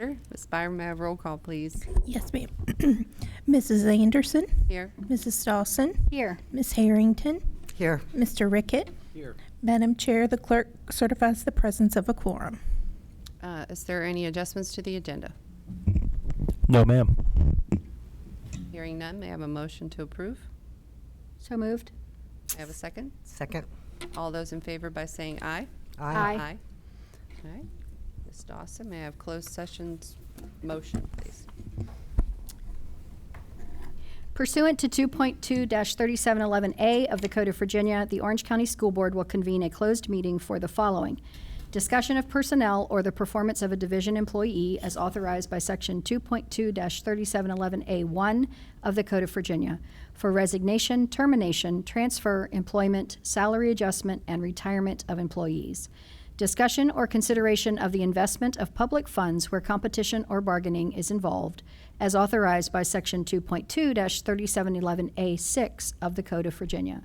Ms. Byram, may I have roll call, please? Yes, ma'am. Mrs. Anderson, Here. Mrs. Dawson, Here. Miss Harrington, Here. Mr. Rickett. Here. Madam Chair, the clerk certifies the presence of a quorum. Is there any adjustments to the agenda? No, ma'am. Hearing none, may I have a motion to approve? So moved. May I have a second? Second. All those in favor by saying aye? Aye. All right. Ms. Dawson, may I have closed sessions motion, please? Pursuant to 2.2-3711A of the Code of Virginia, the Orange County School Board will convene a closed meeting for the following: discussion of personnel or the performance of a division employee as authorized by Section 2.2-3711A1 of the Code of Virginia for resignation, termination, transfer, employment, salary adjustment, and retirement of employees. Discussion or consideration of the investment of public funds where competition or bargaining is involved, as authorized by Section 2.2-3711A6 of the Code of Virginia,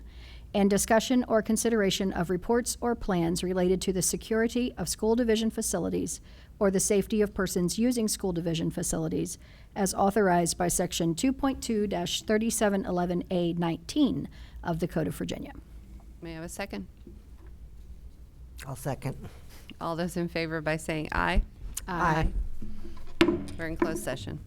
and discussion or consideration of reports or plans related to the security of school division facilities or the safety of persons using school division facilities, as authorized by Section 2.2-3711A19 of the Code of Virginia. May I have a second? I'll second. All those in favor by saying aye? Aye. We're in closed session.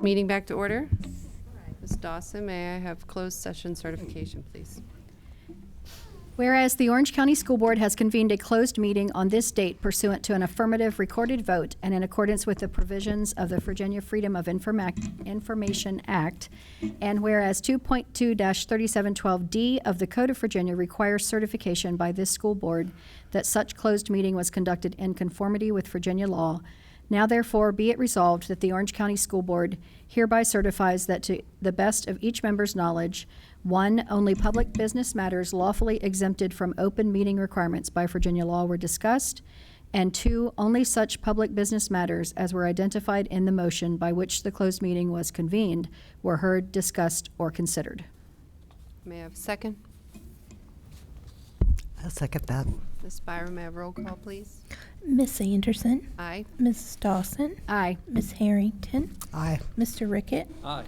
Meeting back to order. Ms. Dawson, may I have closed session certification, please? Whereas the Orange County School Board has convened a closed meeting on this date pursuant to an affirmative recorded vote and in accordance with the provisions of the Virginia Freedom of Information Act, and whereas 2.2-3712D of the Code of Virginia requires certification by this school board that such closed meeting was conducted in conformity with Virginia law, now therefore be it resolved that the Orange County School Board hereby certifies that to the best of each member's knowledge, 1, only public business matters lawfully exempted from open meeting requirements by Virginia law were discussed, and 2, only such public business matters as were identified in the motion by which the closed meeting was convened were heard, discussed, or considered. May I have a second? I'll second that. Ms. Byram, may I have roll call, please? Miss Anderson, Aye. Mrs. Dawson, Aye. Miss Harrington, Aye. Mr. Rickett. Aye.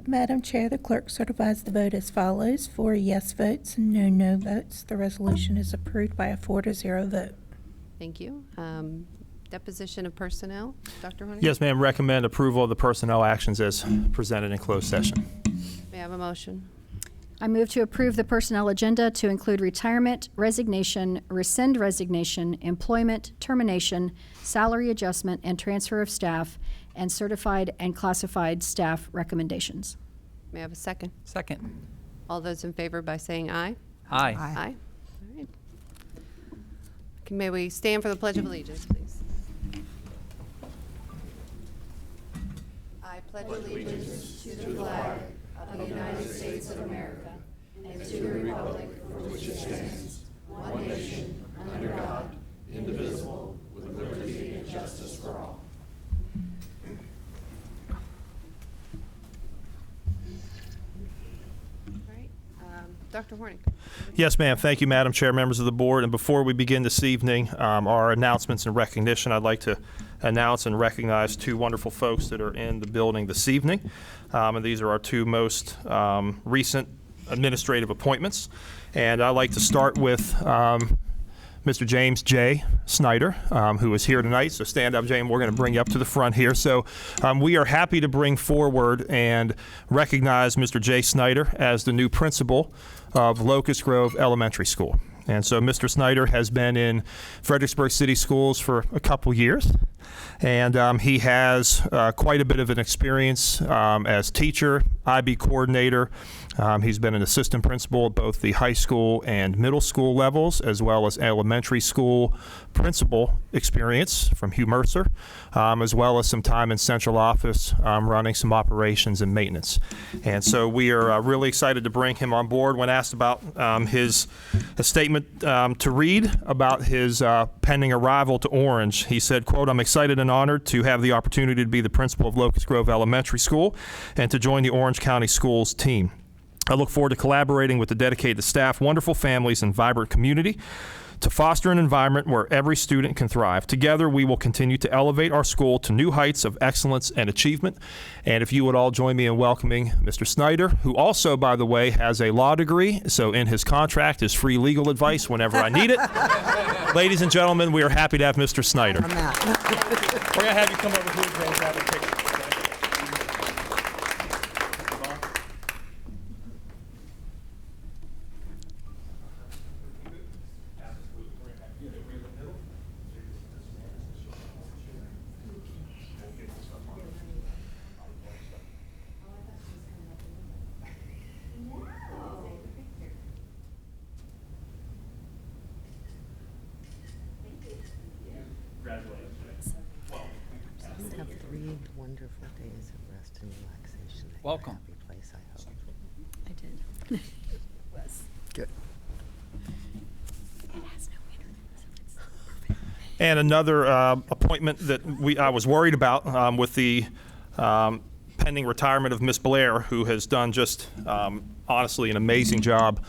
Madam Chair, the clerk certifies the vote as follows: 4 yes votes and no no votes. The resolution is approved by a 4-0 vote. Thank you. Deposition of personnel, Dr. Horning? Yes, ma'am. Recommend approval of the personnel actions as presented in closed session. May I have a motion? I move to approve the personnel agenda to include retirement, resignation, rescind resignation, employment, termination, salary adjustment, and transfer of staff, and certified and classified staff recommendations. May I have a second? Second. All those in favor by saying aye? Aye. Aye. All right. Okay, may we stand for the Pledge of Allegiance, please? I pledge allegiance to the flag of the United States of America and to the republic for which it stands, one nation, under God, indivisible, with liberty and justice for all. All right. Dr. Horning. Yes, ma'am. Thank you, Madam Chair, members of the board. And before we begin this evening, our announcements and recognition, I'd like to announce and recognize 2 wonderful folks that are in the building this evening. And these are our 2 most recent administrative appointments. And I'd like to start with Mr. James J. Snyder, who is here tonight. So stand up, James. We're going to bring you up to the front here. So we are happy to bring forward and recognize Mr. J. Snyder as the new principal of Locust Grove Elementary School. And so Mr. Snyder has been in Fredericksburg City Schools for a couple years. And he has quite a bit of an experience as teacher, IB coordinator. He's been an assistant principal at both the high school and middle school levels, as well as elementary school principal experience from Hugh Mercer, as well as some time in central office running some operations and maintenance. And so we are really excited to bring him on board. When asked about his statement to read about his pending arrival to Orange, he said, quote, "I'm excited and honored to have the opportunity to be the principal of Locust Grove Elementary School and to join the Orange County Schools team. I look forward to collaborating with the dedicated staff, wonderful families, and vibrant community to foster an environment where every student can thrive. Together, we will continue to elevate our school to new heights of excellence and achievement." And if you would all join me in welcoming Mr. Snyder, who also, by the way, has a law degree, so in his contract is free legal advice whenever I need it. Ladies and gentlemen, we are happy to have Mr. Snyder. On that. We're going to have you come over here, James, have a picture. Have 3 wonderful days of rest and relaxation. at your Welcome. happy place, I hope. I did. Good. And another appointment that I was worried about with the pending retirement of Miss Blair, who has done just honestly an amazing job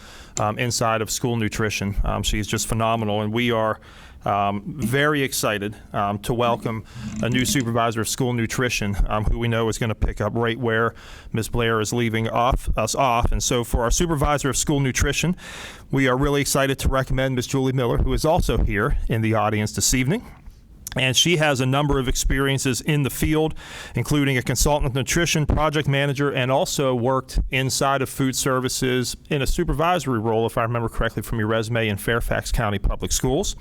inside of school nutrition. She's just phenomenal, and we are very excited to welcome a new supervisor of school nutrition who we know is going to pick up right where Ms. Blair is leaving us off. And so for our supervisor of school nutrition, we are really excited to recommend Ms. Julie Miller, who is also here in the audience this evening. And she has a number of experiences in the field, including a consultant nutrition project manager, and also worked inside of food services in a supervisory role, if I remember correctly from your resume, in Fairfax County Public Schools.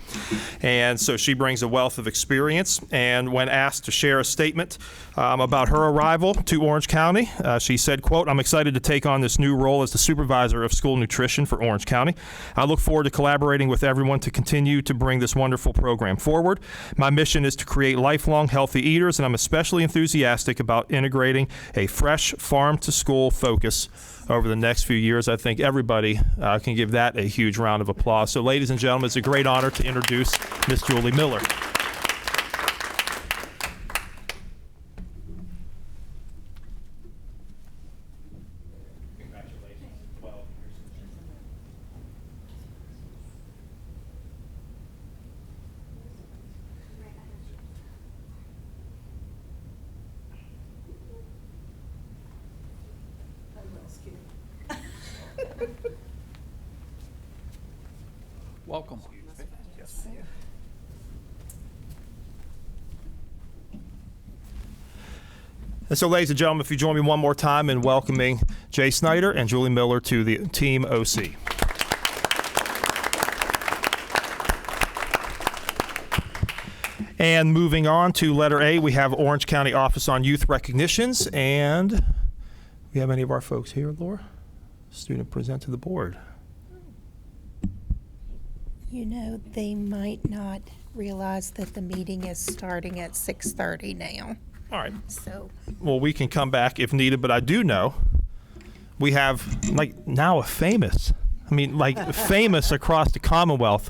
And so she brings a wealth of experience. And when asked to share a statement about her arrival to Orange County, she said, quote, "I'm excited to take on this new role as the supervisor of school nutrition for Orange County. I look forward to collaborating with everyone to continue to bring this wonderful program forward. My mission is to create lifelong healthy eaters, and I'm especially enthusiastic about integrating a fresh farm-to-school focus over the next few years." I think everybody can give that a huge round of applause. So, ladies and gentlemen, it's a great honor to introduce Miss Julie Miller. Welcome. And so, ladies and gentlemen, if you join me one more time in welcoming Jay Snyder and Julie Miller to the Team OC. And moving on to letter A, we have Orange County Office on Youth Recognitions. And we have any of our folks here, Laura? Student present to the board. You know, they might not realize that the meeting is starting at 6:30 now. All right. So, Well, we can come back if needed, but I do know we have, like, now a famous, famous across the Commonwealth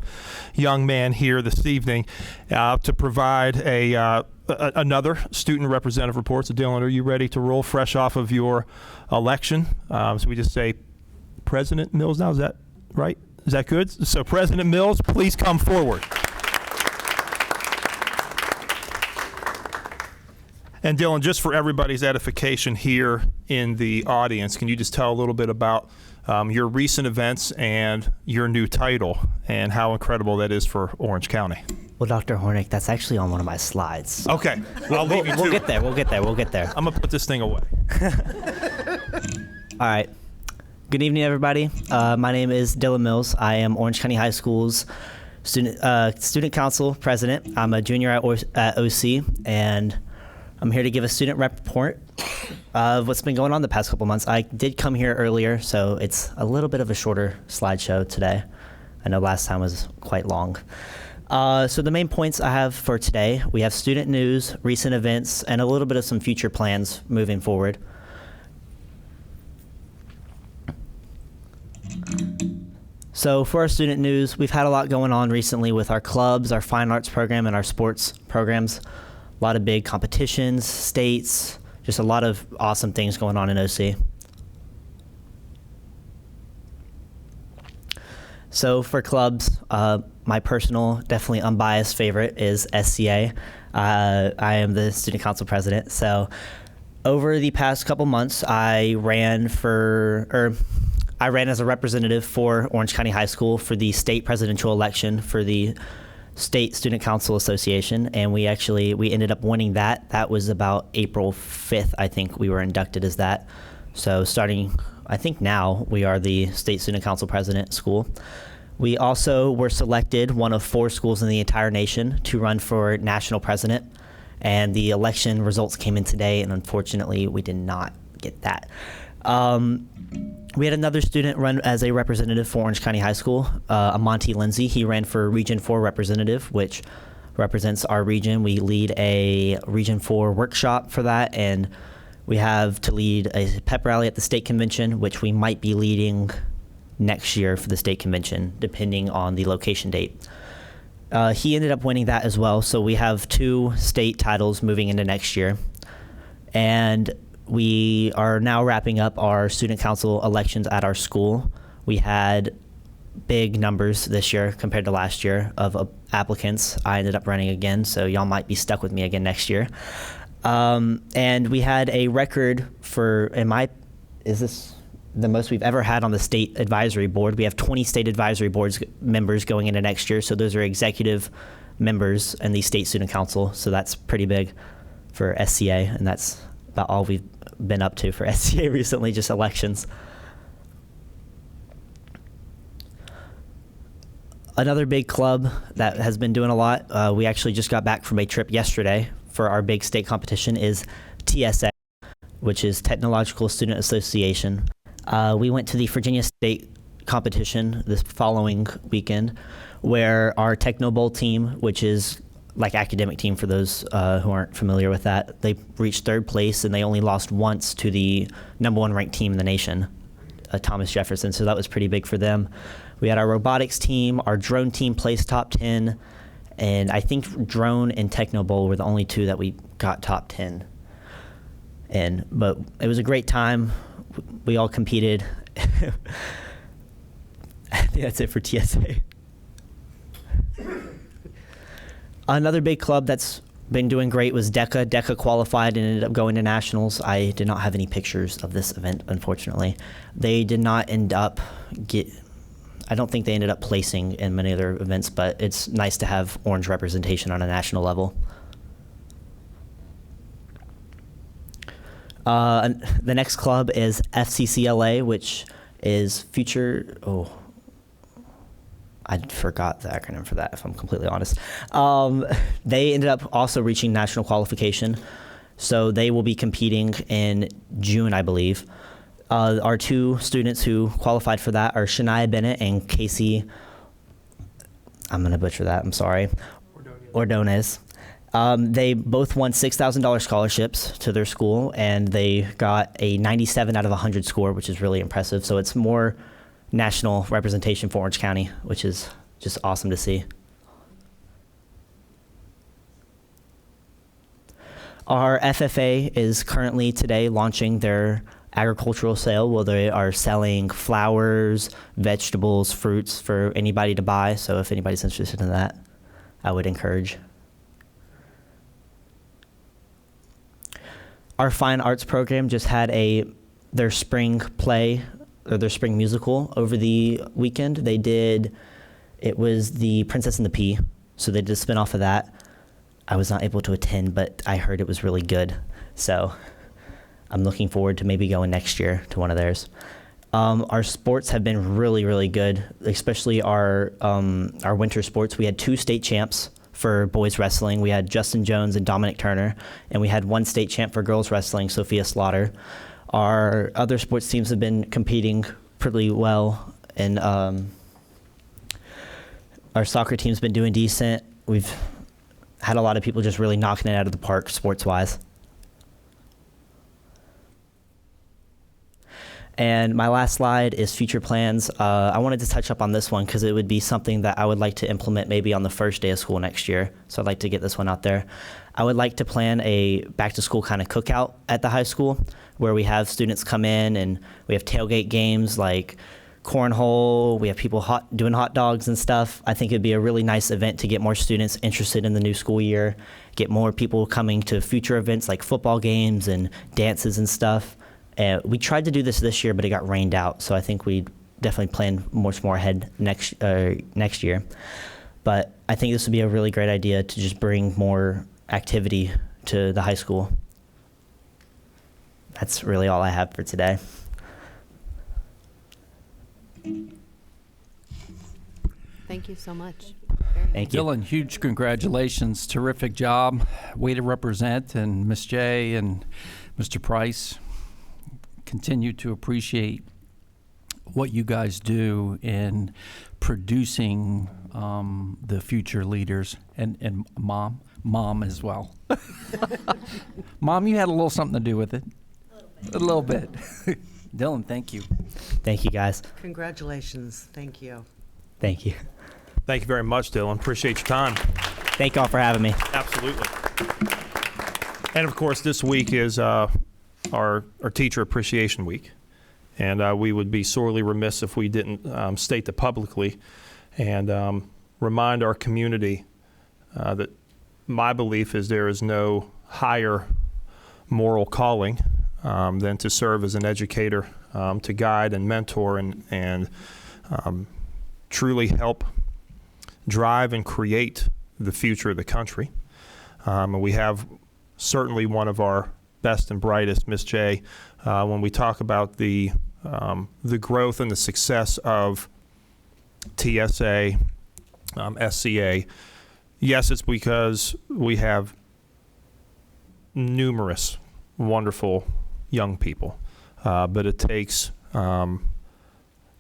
young man here this evening to provide another student representative report. So, Dylan, are you ready to roll fresh off of your election? So we just say President Mills now, is that right? Is that good? So, President Mills, please come forward. And Dylan, just for everybody's edification here in the audience, can you just tell a little bit about your recent events and your new title and how incredible that is for Orange County? Well, Dr. Hornick, that's actually on one of my slides. Okay, I'll leave you to We'll it. get there. We'll get there. I'm gonna put this thing away. All right. Good evening, everybody. My name is Dylan Mills. I am Orange County High School's student council president. I'm a junior at OC, and I'm here to give a student rep report of what's been going on the past couple months. I did come here earlier, so it's a little bit of a shorter slideshow today. I know last time was quite long. So the main points I have for today, we have student news, recent events, and a little bit of some future plans moving forward. So for our student news, we've had a lot going on recently with our clubs, our fine arts program, and our sports programs. A lot of big competitions, states, just a lot of awesome things going on in OC. So for clubs, my personal, definitely unbiased favorite is SCA. I am the student council president. So over the past couple months, I ran as a representative for Orange County High School for the state presidential election for the State Student Council Association, and we ended up winning that. That was about April 5th, I think we were inducted as that. So starting, I think now, we are the State Student Council President school. We also were selected one of 4 schools in the entire nation to run for national president, and the election results came in today, and unfortunately, we did not get that. We had another student run as a representative for Orange County High School, Amonte Lindsay. He ran for Region 4 representative, which represents our region. We lead a Region 4 workshop for that, and we have to lead a pep rally at the state convention, which we might be leading next year for the state convention, depending on the location date. He ended up winning that as well, so we have 2 state titles moving into next year. And we are now wrapping up our student council elections at our school. We had big numbers this year compared to last year of applicants. I ended up running again, so y'all might be stuck with me again next year. And we had a record for, is this the most we've ever had on the state advisory board? We have 20 state advisory boards members going into next year, so those are executive members in the State Student Council, so that's pretty big for SCA, and that's about all we've been up to for SCA recently, just elections. Another big club that has been doing a lot, we actually just got back from a trip yesterday for our big state competition, is TSA, which is Technological Student Association. We went to the Virginia State competition this following weekend, where our Techno Bowl team, which is like academic team for those who aren't familiar with that, they reached third place, and they only lost once to the #1 ranked team in the nation, Thomas Jefferson, so that was pretty big for them. We had our robotics team, our drone team placed top 10, and I think drone and Techno Bowl were the only two that we got top 10 in. But it was a great time. We all competed. I think that's it for TSA. Another big club that's been doing great was DECA. DECA qualified and ended up going to nationals. I did not have any pictures of this event, unfortunately. They did not end up I don't think they ended up placing in many other events, but it's nice to have orange representation on a national level. The next club is FCCLA, which is Future, I forgot the acronym for that, if I'm completely honest. They ended up also reaching national qualification, so they will be competing in June, I believe. Our two students who qualified for that are Shania Bennett and Casey, I'm going to butcher that, I'm sorry, Ordonez. They both won $6,000 scholarships to their school, and they got a 97 out of 100 score, which is really impressive. So it's more national representation for Orange County, which is just awesome to see. Our FFA is currently today launching their agricultural sale, where they are selling flowers, vegetables, fruits for anybody to buy. So if anybody's interested in that, I would encourage. Our fine arts program just had their spring play, or their spring musical over the weekend. It was The Princess and the Pea, so they did a spin-off of that. I was not able to attend, but I heard it was really good. So I'm looking forward to maybe going next year to one of theirs. Our sports have been really, really good, especially our winter sports. We had 2 state champs for boys wrestling. We had Justin Jones and Dominic Turner, and we had 1 state champ for girls wrestling, Sophia Slaughter. Our other sports teams have been competing pretty well, and our soccer team's been doing decent. We've had a lot of people just really knocking it out of the park sports-wise. And my last slide is future plans. I wanted to touch up on this one because it would be something that I would like to implement maybe on the first day of school next year. So I'd like to get this one out there. I would like to plan a back-to-school kind of cookout at the high school where we have students come in and we have tailgate games like cornhole. We have people doing hot dogs and stuff. I think it'd be a really nice event to get more students interested in the new school year, get more people coming to future events like football games and dances and stuff. We tried to do this year, but it got rained out, so I think we definitely plan much more ahead next year. But I think this would be a really great idea to just bring more activity to the high school. That's really all I have for today. Thank you so much. Thank you. Dylan, huge congratulations. Terrific job. Way to represent. And Ms. J and Mr. Price, continue to appreciate what you guys do in producing the future leaders, and mom as well. Mom, you had a little something to do with it. A little bit. Dylan, thank you. Thank you, guys. Congratulations. Thank you. Thank you. Thank you very much, Dylan. Appreciate your time. Thank you all for having me. Absolutely. And of course, this week is our Teacher Appreciation Week. And we would be sorely remiss if we didn't state that publicly and remind our community that my belief is there is no higher moral calling than to serve as an educator, to guide and mentor and truly help drive and create the future of the country. And we have certainly one of our best and brightest, Ms. J. When we talk about the growth and the success of TSA, SCA, yes, it's because we have numerous wonderful young people, but it takes an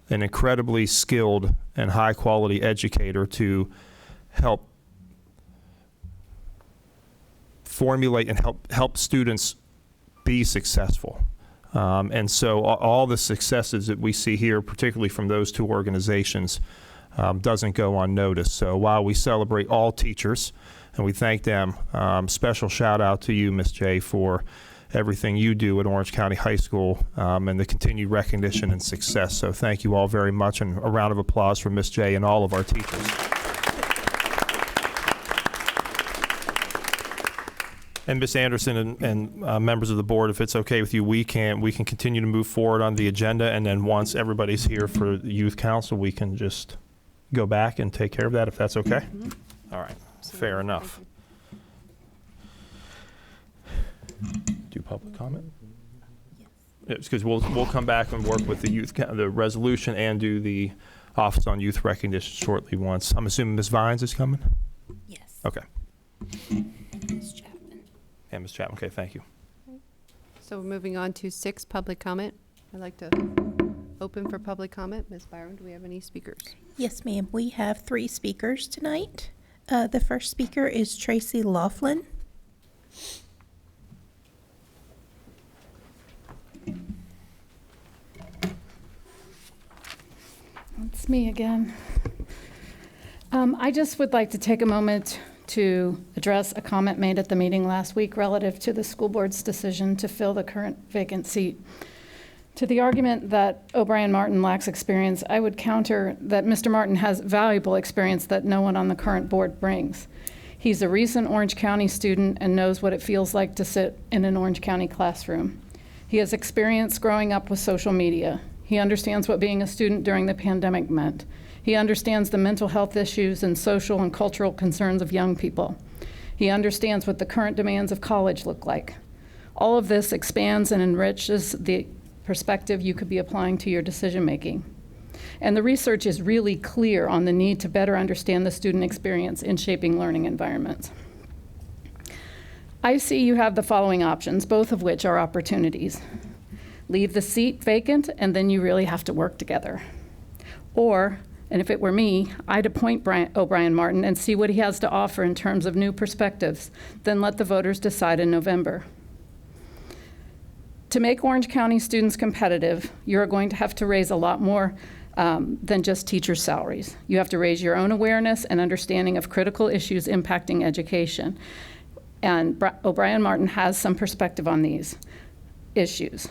incredibly skilled and high-quality educator to help formulate and help students be successful. And so all the successes that we see here, particularly from those two organizations, doesn't go unnoticed. So while we celebrate all teachers and we thank them, special shout out to you, Ms. J, for everything you do at Orange County High School and the continued recognition and success. So thank you all very much, and a round of applause for Ms. J and all of our teachers. And Ms. Anderson and members of the board, if it's okay with you, we can continue to move forward on the agenda, and then once everybody's here for the youth council, we can just go back and take care of that, if that's okay. Mm-hmm. All right, fair enough. Do public comment? Yes, because we'll come back and work with the resolution and do the Office on Youth Recognition shortly. Once I'm assuming Ms. Vines is coming. Yes. Okay. And Ms. Chapman. And Ms. Chapman. Okay, thank you. So we're moving on to 6, public comment. I'd like to open for public comment. Ms. Byron, do we have any speakers? Yes, ma'am. We have 3 speakers tonight. The first speaker is Tracy Laughlin. It's me again. I just would like to take a moment to address a comment made at the meeting last week relative to the school board's decision to fill the current vacant seat. To the argument that O'Brien Martin lacks experience, I would counter that Mr. Martin has valuable experience that no one on the current board brings. He's a recent Orange County student and knows what it feels like to sit in an Orange County classroom. He has experience growing up with social media. He understands what being a student during the pandemic meant. He understands the mental health issues and social and cultural concerns of young people. He understands what the current demands of college look like. All of this expands and enriches the perspective you could be applying to your decision making. And the research is really clear on the need to better understand the student experience in shaping learning environments. I see you have the following options, both of which are opportunities. Leave the seat vacant, and then you really have to work together. Or, and if it were me, I'd appoint O'Brien Martin and see what he has to offer in terms of new perspectives, then let the voters decide in November. To make Orange County students competitive, you're going to have to raise a lot more than just teachers' salaries. You have to raise your own awareness and understanding of critical issues impacting education. And O'Brien Martin has some perspective on these issues.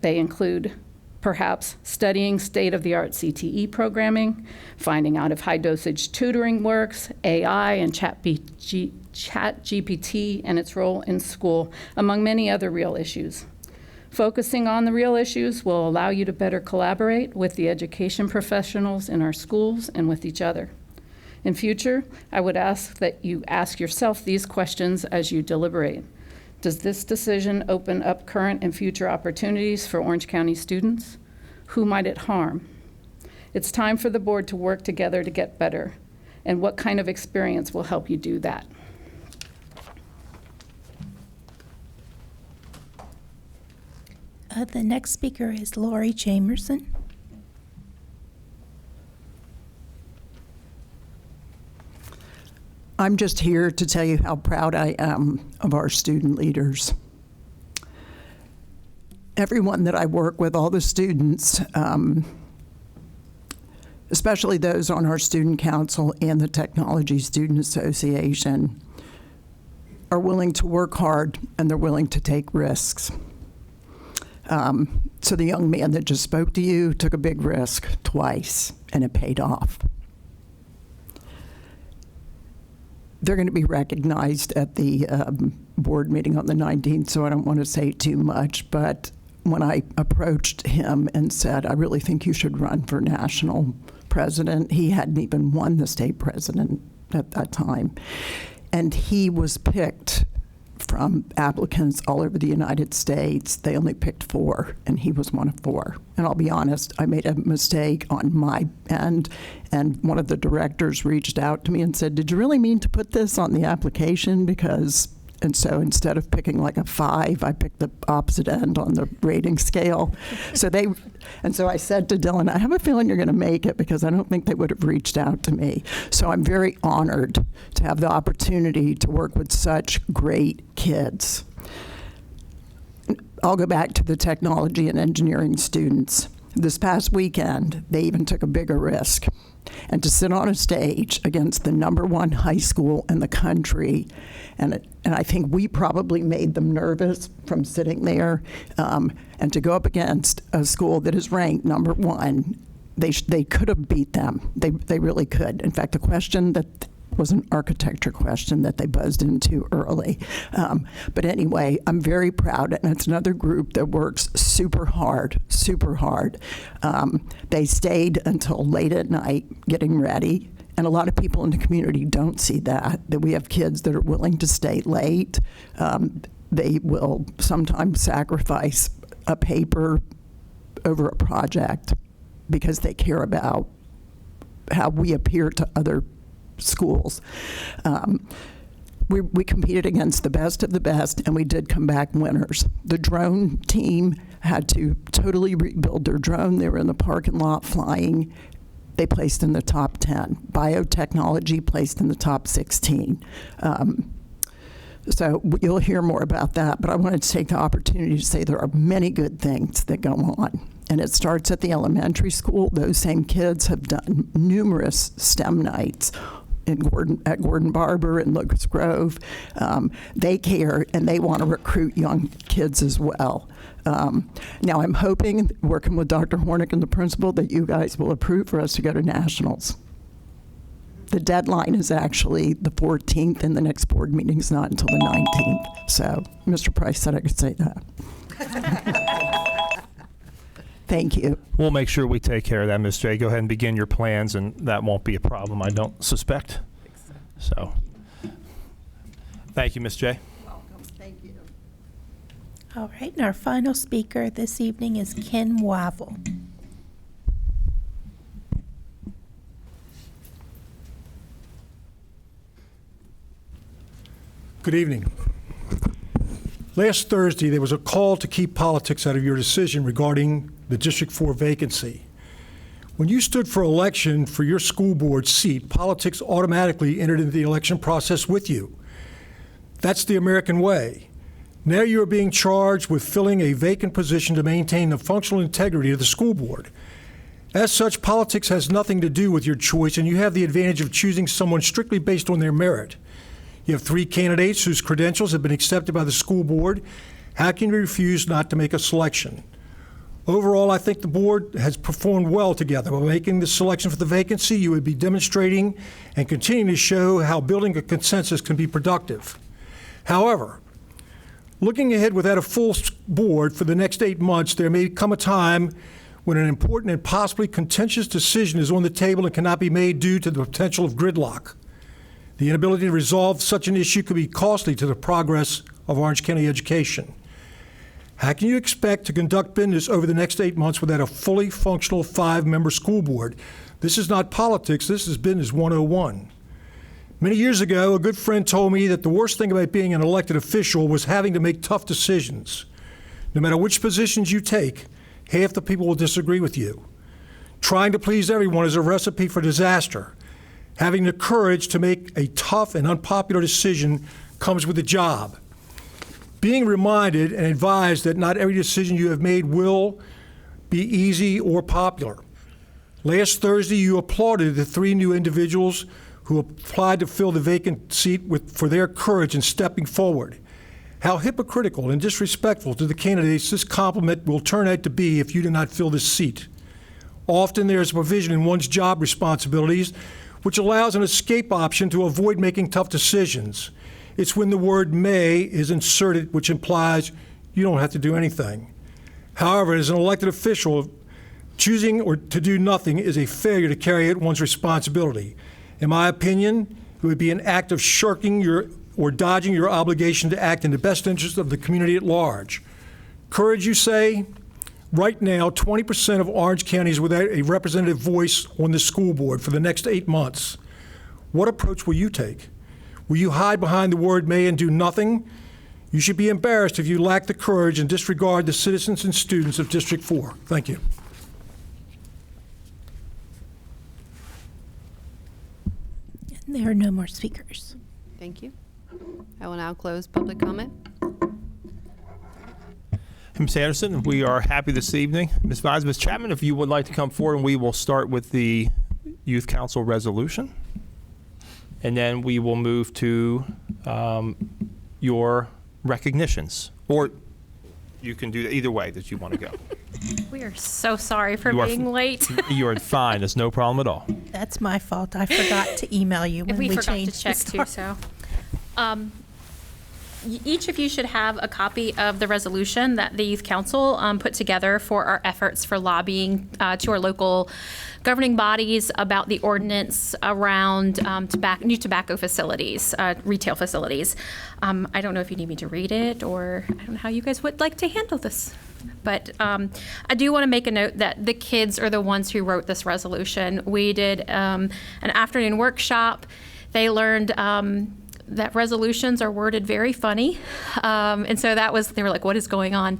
They include perhaps studying state-of-the-art CTE programming, finding out if high-dosage tutoring works, AI and ChatGPT and its role in school, among many other real issues. Focusing on the real issues will allow you to better collaborate with the education professionals in our schools and with each other. In future, I would ask that you ask yourself these questions as you deliberate. Does this decision open up current and future opportunities for Orange County students? Who might it harm? It's time for the board to work together to get better. And what kind of experience will help you do that? The next speaker is Lori Jamerson. I'm just here to tell you how proud I am of our student leaders. Everyone that I work with, all the students, especially those on our student council and the Technology Student Association, are willing to work hard and they're willing to take risks. So the young man that just spoke to you took a big risk twice, and it paid off. They're going to be recognized at the board meeting on the 19th, so I don't want to say too much, but when I approached him and said, I really think you should run for national president, he hadn't even won the state president at that time. And he was picked from applicants all over the United States. They only picked 4, and he was one of 4. And I'll be honest, I made a mistake on my end, and one of the directors reached out to me and said, "Did you really mean to put this on the application?" And so instead of picking like a 5, I picked the opposite end on the rating scale. So I said to Dylan, "I have a feeling you're going to make it," because I don't think they would have reached out to me. So I'm very honored to have the opportunity to work with such great kids. I'll go back to the technology and engineering students. This past weekend, they even took a bigger risk. And to sit on a stage against the #1 high school in the country, and I think we probably made them nervous from sitting there, and to go up against a school that is ranked #1, they could have beat them. They really could. In fact, the question that was an architecture question that they buzzed into early. But anyway, I'm very proud, and it's another group that works super hard, super hard. They stayed until late at night getting ready, and a lot of people in the community don't see that we have kids that are willing to stay late. They will sometimes sacrifice a paper over a project because they care about how we appear to other schools. We competed against the best of the best, and we did come back winners. The drone team had to totally rebuild their drone. They were in the parking lot flying. They placed in the top 10. Biotechnology placed in the top 16. So you'll hear more about that, but I wanted to take the opportunity to say there are many good things that go on. And it starts at the elementary school. Those same kids have done numerous STEM nights at Gordon Barber and Locust Grove. They care, and they want to recruit young kids as well. Now I'm hoping, working with Dr. Hornick and the principal, that you guys will approve for us to go to nationals. The deadline is actually the 14th, and the next board meeting is not until the 19th. So Mr. Price said I could say that. Thank you. We'll make sure we take care of that, Ms. J. Go ahead and begin your plans, and that won't be a problem, I don't suspect. So, thank you, Ms. J. Welcome. Thank you. All right, and our final speaker this evening is Ken Wavel. Good evening. Last Thursday, there was a call to keep politics out of your decision regarding the District 4 vacancy. When you stood for election for your school board seat, politics automatically entered into the election process with you. That's the American way. Now you are being charged with filling a vacant position to maintain the functional integrity of the school board. As such, politics has nothing to do with your choice, and you have the advantage of choosing someone strictly based on their merit. You have 3 candidates whose credentials have been accepted by the school board. How can you refuse not to make a selection? Overall, I think the board has performed well together. By making this selection for the vacancy, you would be demonstrating and continuing to show how building a consensus can be productive. However, looking ahead without a full board for the next 8 months, there may come a time when an important and possibly contentious decision is on the table and cannot be made due to the potential of gridlock. The inability to resolve such an issue could be costly to the progress of Orange County education. How can you expect to conduct business over the next 8 months without a fully functional 5-member school board? This is not politics, this is business 101. Many years ago, a good friend told me that the worst thing about being an elected official was having to make tough decisions. No matter which positions you take, half the people will disagree with you. Trying to please everyone is a recipe for disaster. Having the courage to make a tough and unpopular decision comes with the job. Being reminded and advised that not every decision you have made will be easy or popular. Last Thursday, you applauded the 3 new individuals who applied to fill the vacant seat for their courage in stepping forward. How hypocritical and disrespectful to the candidates this compliment will turn out to be if you do not fill this seat. Often there is a provision in one's job responsibilities which allows an escape option to avoid making tough decisions. It's when the word may is inserted, which implies you don't have to do anything. However, as an elected official, choosing or to do nothing is a failure to carry out one's responsibility. In my opinion, It would be an act of shirking or dodging your obligation to act in the best interest of the community at large. Courage, you say? Right now, 20% of Orange County is without a representative voice on the school board for the next 8 months. What approach will you take? Will you hide behind the word may and do nothing? You should be embarrassed if you lack the courage and disregard the citizens and students of District 4. Thank you. There are no more speakers. Thank you. I will now close public comment. Ms. Anderson, we are happy this evening. Ms. Vines, Ms. Chapman, if you would like to come forward, and we will start with the Youth Council resolution. And then we will move to your recognitions. Or you can do it either way that you want to go. We are so sorry for You are being late. You are fine. There's no problem at all. That's my fault. I forgot to email you when we we forgot to changed check the too, start. so. Each of you should have a copy of the resolution that the Youth Council put together for our efforts for lobbying to our local governing bodies about the ordinance around new tobacco facilities, retail facilities. I don't know if you need me to read it, or I don't know how you guys would like to handle this. But I do want to make a note that the kids are the ones who wrote this resolution. We did an afternoon workshop. They learned that resolutions are worded very funny. And so they were like, what is going on?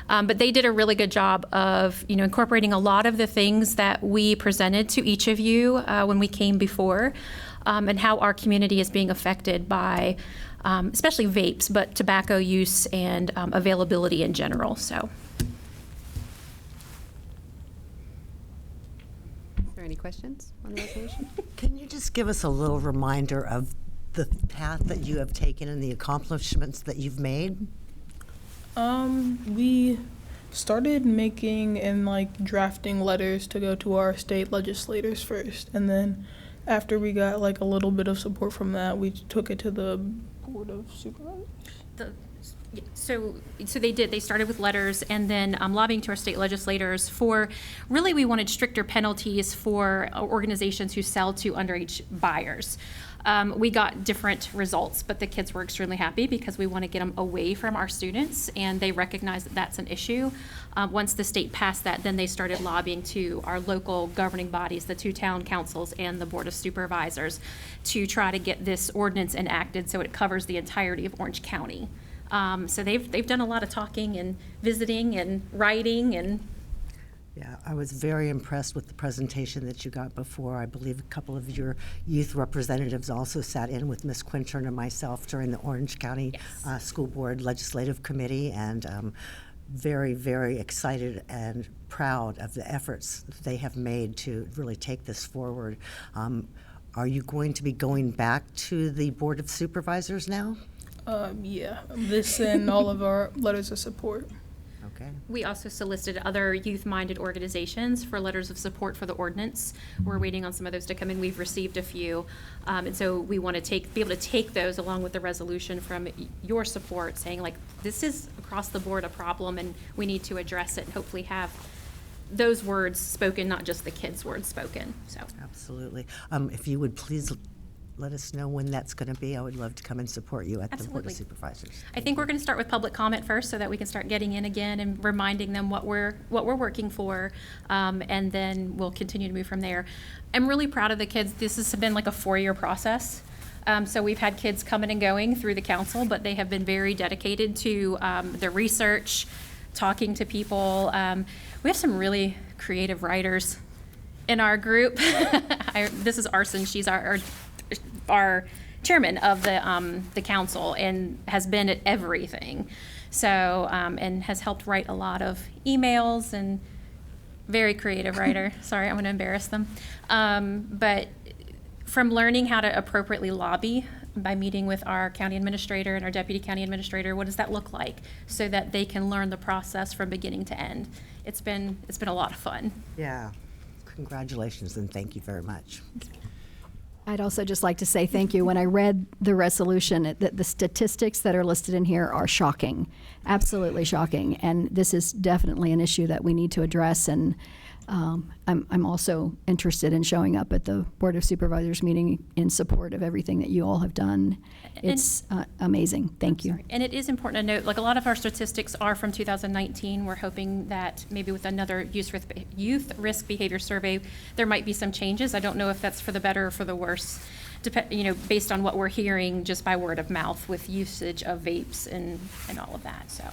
But they did a really good job of, incorporating a lot of the things that we presented to each of you when we came before, and how our community is being affected by, especially vapes, but tobacco use and availability in general, so. Is there any questions on the resolution? Can you just give us a little reminder of the path that you have taken and the accomplishments that you've made? We started making and drafting letters to go to our state legislators first, and then after we got a little bit of support from that, we took it to the Board of Supervisors. So they did. They started with letters and then lobbying to our state legislators for, really we wanted stricter penalties for organizations who sell to underage buyers. We got different results, but the kids were extremely happy because we want to get them away from our students, and they recognize that that's an issue. Once the state passed that, then they started lobbying to our local governing bodies, the 2 town councils and the Board of Supervisors, to try to get this ordinance enacted so it covers the entirety of Orange County. So they've done a lot of talking and visiting and writing and. Yeah, I was very impressed with the presentation that you got before. I believe a couple of your youth representatives also sat in with Ms. Quintern and myself during the Orange County School Board Legislative Committee, and very, very excited and proud of the efforts that they have made to really take this forward. Are you going to be going back to the Board of Supervisors now? Yeah, this and all of our letters of support. Okay. We also solicited other youth-minded organizations for letters of support for the ordinance. We're waiting on some of those to come in. We've received a few. And so we want to be able to take those along with the resolution from your support, saying this is across the board a problem and we need to address it and hopefully have those words spoken, not just the kids' words spoken. So Absolutely. If you would please let us know when that's going to be. I would love to come and support you at the Board of Absolutely. Supervisors. I think we're going to start with public comment first so that we can start getting in again and reminding them what we're working for, and then we'll continue to move from there. I'm really proud of the kids. This has been like a 4-year process. So we've had kids coming and going through the council, but they have been very dedicated to the research, talking to people. We have some really creative writers in our group. This is Arson. She's our chairman of the council and has been at everything. So, and has helped write a lot of emails, and very creative writer. Sorry, I'm going to embarrass them. But from learning how to appropriately lobby by meeting with our county administrator and our deputy county administrator, what does that look like so that they can learn the process from beginning to end? It's been a lot of fun. Yeah. Congratulations and thank you very much. I'd also just like to say thank you. When I read the resolution, the statistics that are listed in here are shocking, absolutely shocking. And this is definitely an issue that we need to address. And I'm also interested in showing up at the Board of Supervisors meeting in support of everything that you all have done. It's amazing. Thank you. And it is important to note, like a lot of our statistics are from 2019. We're hoping that maybe with another youth risk behavior survey, there might be some changes. I don't know if that's for the better or for the worse, based on what we're hearing just by word of mouth with usage of vapes and all of that. So,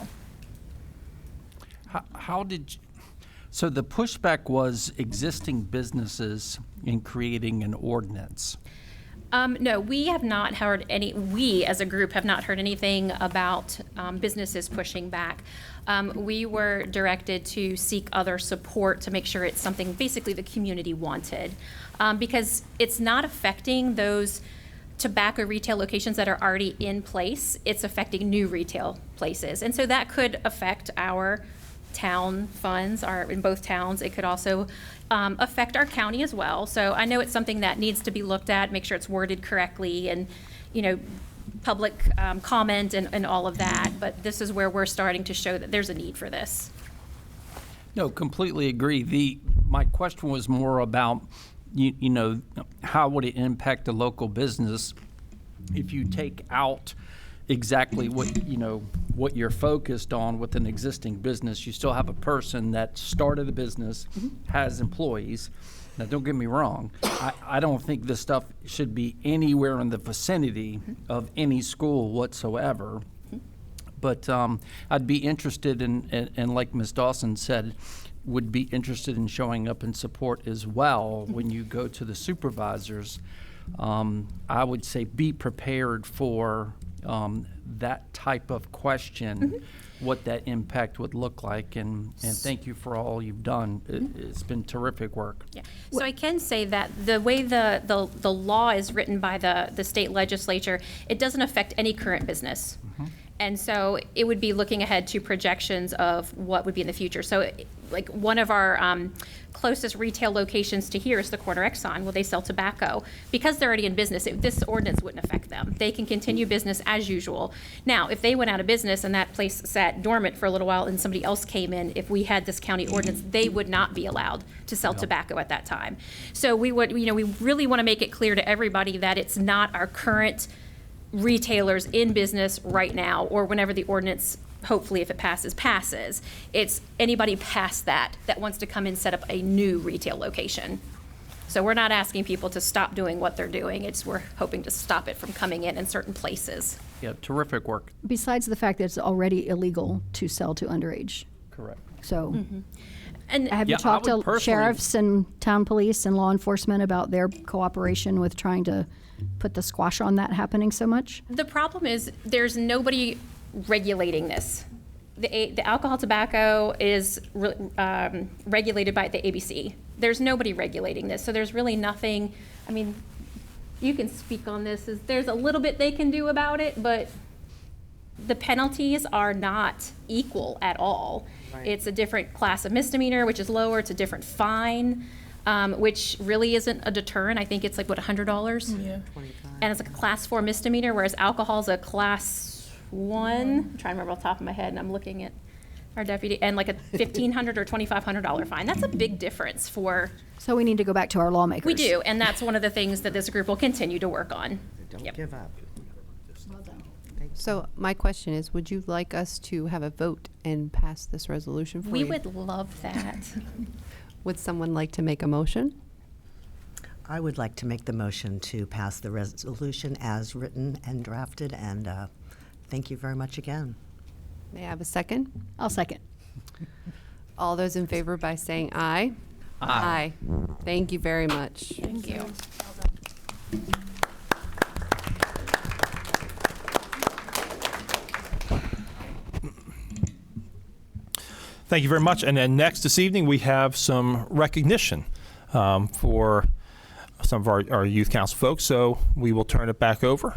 So the pushback was existing businesses in creating an ordinance. No, we have not heard we as a group have not heard anything about businesses pushing back. We were directed to seek other support to make sure it's something basically the community wanted, because it's not affecting those tobacco retail locations that are already in place. It's affecting new retail places. And so that could affect our town funds in both towns. It could also affect our county as well. So I know it's something that needs to be looked at, make sure it's worded correctly, and public comment and all of that. But this is where we're starting to show that there's a need for this. No, completely agree. My question was more about, how would it impact a local business if you take out exactly what you're focused on with an existing business. You still have a person that started a business, has employees. Now, don't get me wrong. I don't think this stuff should be anywhere in the vicinity of any school whatsoever. But I'd be interested and like Ms. Dawson said, would be interested in showing up in support as well when you go to the supervisors. I would say be prepared for that type of question, what that impact would look like, and thank you for all you've done. It's been terrific work. Yeah. So I can say that the way the law is written by the state legislature, it doesn't affect any current business. And so it would be looking ahead to projections of what would be in the future. So like one of our closest retail locations to here is the corner Exxon. Well, they sell tobacco. Because they're already in business, this ordinance wouldn't affect them. They can continue business as usual. Now, if they went out of business and that place sat dormant for a little while and somebody else came in, if we had this county ordinance, they would not be allowed to sell tobacco at that time. So we would, we really want to make it clear to everybody that it's not our current retailers in business right now, or whenever the ordinance, hopefully if it passes. It's anybody past that wants to come and set up a new retail location. So we're not asking people to stop doing what they're doing. We're hoping to stop it from coming in certain places. Yeah, terrific work. Besides the fact that it's already illegal to sell to underage. Correct. So, And have you talked to sheriffs and town police and law enforcement about their cooperation with trying to put the squash on that happening so much? the problem is there's nobody regulating this. The alcohol tobacco is regulated by the ABC. There's nobody regulating this, so there's really nothing. I mean, you can speak on this. There's a little bit they can do about it, but the penalties are not equal at all. Right. It's a different class of misdemeanor, which is lower. It's a different fine, which really isn't a deterrent. I think it's like, what, $100? Yeah. And it's like a class 4 misdemeanor, whereas alcohol is a class 1. I'm trying to remember off the top of my head, and I'm looking at our deputy, and like a $1,500 or $2,500 fine. That's a big difference for. So we need to go back to our lawmakers. We do, and that's one of the things that this group will continue to work on. Don't give up. So my question is, would you like us to have a vote and pass this resolution for you? We would love that. Would someone like to make a motion? I would like to make the motion to pass the resolution as written and drafted, and thank you very much again. May I have a second? I'll second. All those in favor by saying aye. Aye. Thank you very much. Thank you. Thank you very much. And then next this evening, we have some recognition for some of our youth council folks. So we will turn it back over.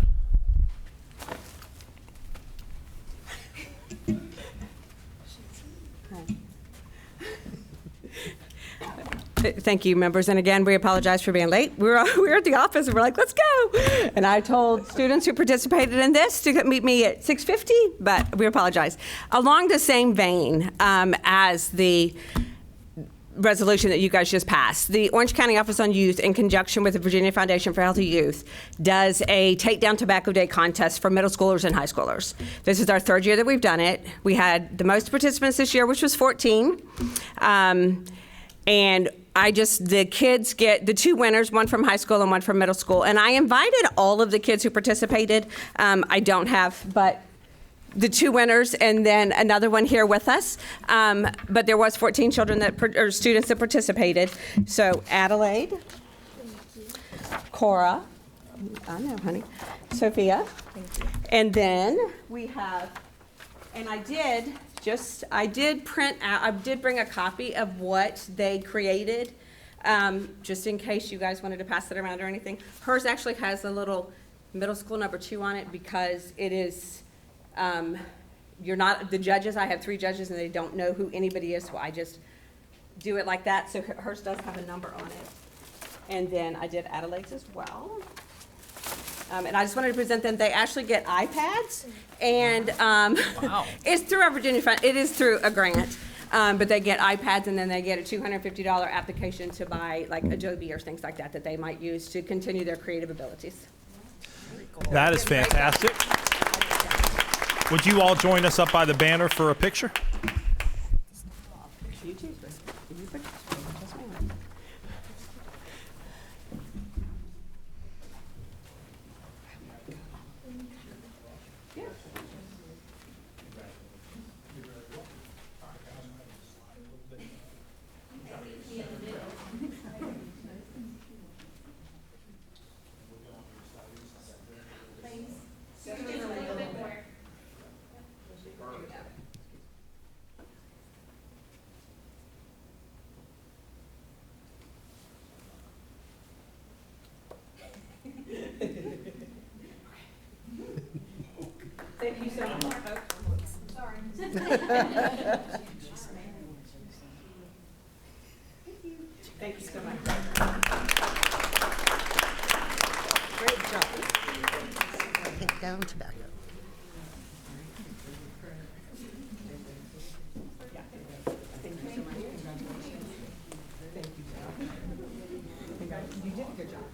Thank you, members. And again, we apologize for being late. We were at the office and we're like, let's go. And I told students who participated in this to meet me at 6:50, but we apologize. Along the same vein as the resolution that you guys just passed. The Orange County Office on Youth, in conjunction with the Virginia Foundation for Healthy Youth, does a Take Down Tobacco Day contest for middle schoolers and high schoolers. This is our third year that we've done it. We had the most participants this year, which was 14. And the kids get the 2 winners, one from high school and one from middle school. And I invited all of the kids who participated. I don't have, but the 2 winners and then another one here with us. But there was 14 children or students that participated. So Adelaide, Cora, I know, honey, Sophia, and then we have, and I did print out, I did bring a copy of what they created, just in case you guys wanted to pass it around or anything. Hers actually has a little middle school number 2 on it because it is, you're not, the judges, I have 3 judges and they don't know who anybody is, so I just do it like that. So hers does have a number on it. And then I did Adelaide's as well. And I just wanted to present them. They actually get iPads, and it's through our Virginia Fund. It is through a grant, but they get iPads, and then they get a $250 application to buy like Adobe or things like that that they might use to continue their creative abilities. That is fantastic. Would you all join us up by the banner for a picture? You too. Thank you so much. Sorry. Thank you so much. Great job. Take down tobacco. Thank you so much. Thank you. You did a good job.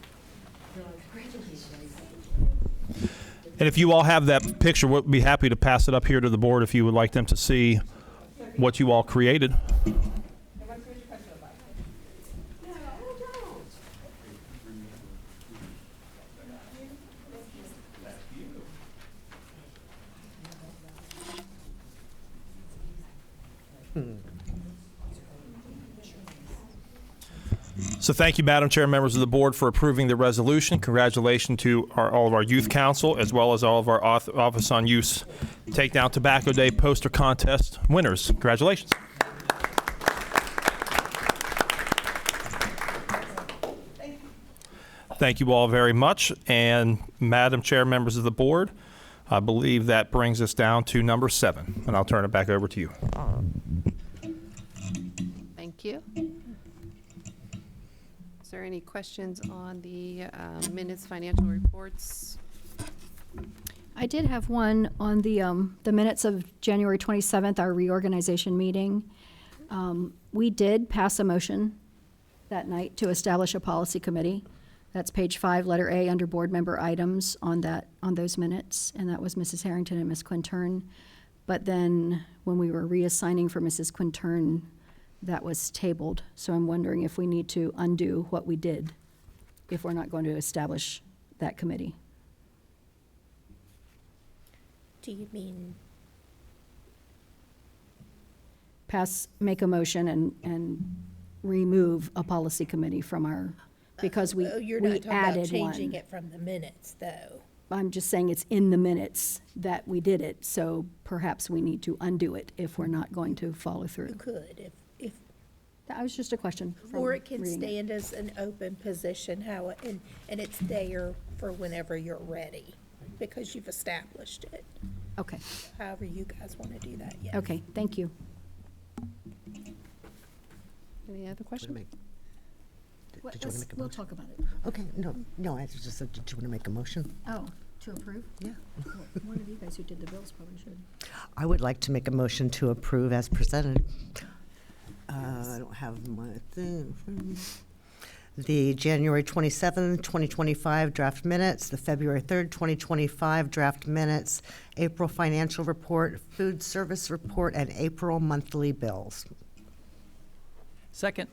And if you all have that picture, we'll be happy to pass it up here to the board if you would like them to see what you all created. So thank you, Madam Chair, members of the board, for approving the resolution. Congratulations to all of our youth council, as well as all of our Office on Youth Take Down Tobacco Day poster contest winners. Congratulations. Thank you all very much. And Madam Chair, members of the board, I believe that brings us down to number 7, and I'll turn it back over to you. Thank you. Is there any questions on the minutes, financial reports? I did have one on the minutes of January 27th, our reorganization meeting. We did pass a motion that night to establish a policy committee. That's page 5, letter A, under board member items on those minutes, and that was Mrs. Harrington and Ms. Quintern. But then when we were reassigning for Mrs. Quintern, that was tabled. So I'm wondering if we need to undo what we did if we're not going to establish that committee. Do you mean? Make a motion and remove a policy committee from our, because we You're not talking about added changing one. it from the minutes, though. I'm just saying it's in the minutes that we did it, so perhaps we need to undo it if we're not going to follow through. You could, if That was just a question. from or it can reading stand as an open position, and it's there for whenever you're ready, because you've established it. Okay, However you guys want to do that, yes. okay, thank you. Any other questions? Did you want to make a We'll motion? talk about it. Okay, no, I just said, did you want to make a motion? Oh, to approve? Yeah. Well, one of you guys who did the bills probably should. I would like to make a motion to approve as presented. I don't have my thing. The January 27th, 2025 draft minutes, the February 3rd, 2025 draft minutes, April financial report, food service report, and April monthly bills. Second.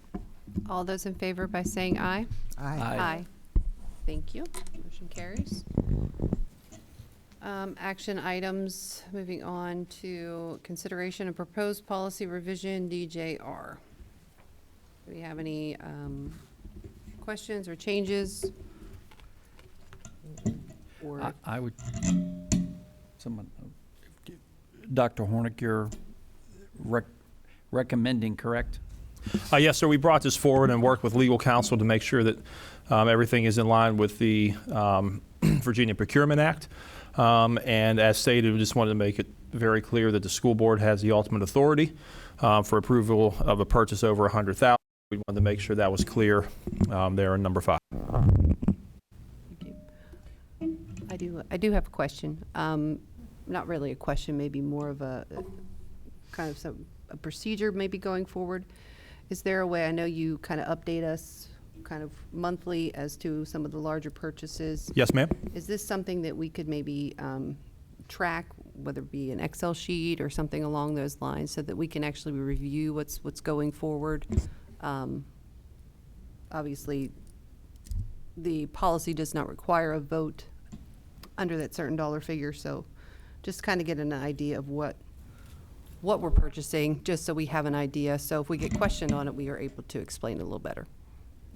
All those in favor by saying aye? Aye. Thank you. Motion carries. Action items, moving on to consideration of proposed policy revision, DJR. Do we have any questions or changes? Or I would, Dr. Hornick, you're recommending, correct? Yes, sir. We brought this forward and worked with legal counsel to make sure that everything is in line with the Virginia Procurement Act. And as stated, we just wanted to make it very clear that the school board has the ultimate authority for approval of a purchase over $100,000. We wanted to make sure that was clear there in number 5. Thank you. I do have a question. Not really a question, maybe more of a kind of a procedure maybe going forward. Is there a way, I know you kind of update us kind of monthly as to some of the larger purchases. Yes, ma'am. Is this something that we could maybe track, whether it be an Excel sheet or something along those lines, so that we can actually review what's going forward? Obviously, the policy does not require a vote under that certain dollar figure, so just kind of get an idea of what we're purchasing, just so we have an idea. So if we get questioned on it, we are able to explain it a little better.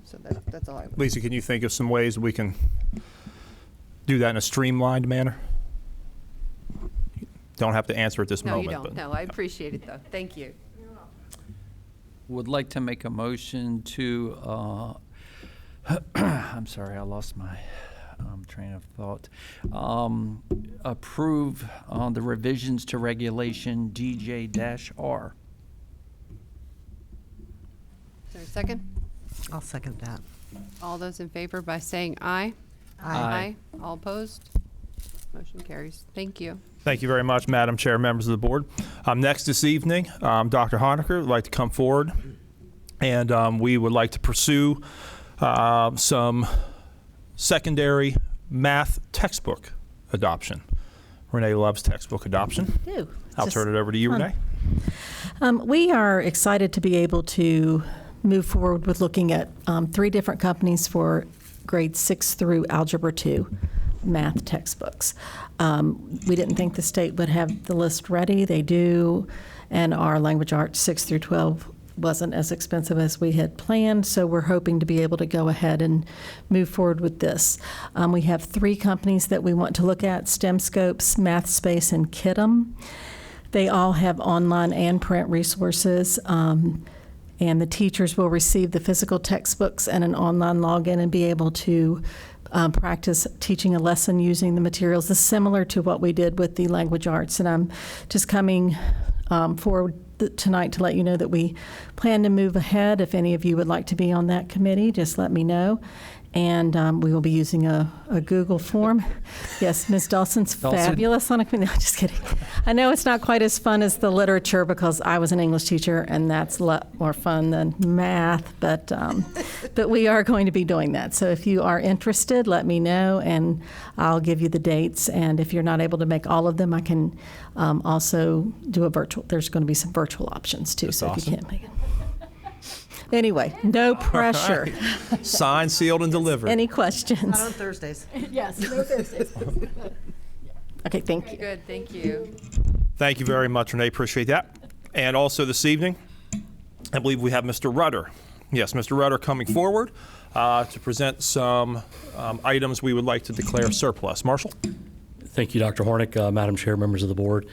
So that's all I have. Lisa, can you think of some ways we can do that in a streamlined manner? Don't have to answer at this moment. No, you don't. But. No, I appreciate it, though. Thank you. Would like to make a motion to, I'm sorry, I lost my train of thought. Approve the revisions to regulation DJ-R. Is there a second? I'll second that. All those in favor by saying aye? Aye. All opposed? Motion carries. Thank you. Thank you very much, Madam Chair, members of the board. Next this evening, Dr. Honecker would like to come forward, and we would like to pursue some secondary math textbook adoption. Renee loves textbook adoption. I do. I'll turn it over to you, Renee. We are excited to be able to move forward with looking at 3 different companies for grades 6 through Algebra 2 math textbooks. We didn't think the state would have the list ready. They do, and our language arts 6 through 12 wasn't as expensive as we had planned, so we're hoping to be able to go ahead and move forward with this. We have 3 companies that we want to look at: STEMscopes, MathSpace, and Kiddom. They all have online and print resources, and the teachers will receive the physical textbooks and an online login and be able to practice teaching a lesson using the materials. This is similar to what we did with the language arts, and I'm just coming forward tonight to let you know that we plan to move ahead. If any of you would like to be on that committee, just let me know. And we will be using a Google form. Yes, Ms. Dawson's fabulous on a committee. No, just kidding. I know it's not quite as fun as the literature because I was an English teacher, and that's a lot more fun than math, but we are going to be doing that. So if you are interested, let me know, and I'll give you the dates. And if you're not able to make all of them, I can also do a virtual. There's going to be some virtual options, too, That's so awesome. if you can't make it. Anyway, no pressure. Signed, sealed, and delivered. Any questions? Not on Thursdays. Yes, no Thursdays. Okay, thank you. Good, thank you. Thank you very much, Renee. Appreciate that. And also this evening, I believe we have Mr. Rudder. Yes, Mr. Rudder coming forward to present some items we would like to declare surplus. Marshall? Thank you, Dr. Hornick, Madam Chair, members of the board,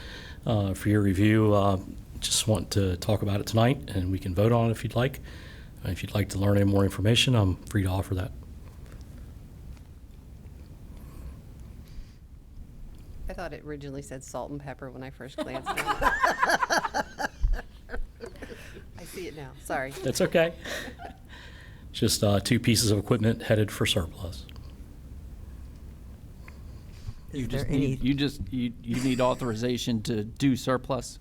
for your review. Just want to talk about it tonight, and we can vote on it if you'd like. If you'd like to learn any more information, I'm free to offer that. I thought it originally said salt and pepper when I first glanced at it. I see it now. Sorry. That's okay. Just 2 pieces of equipment headed for surplus. You need authorization to do surplus?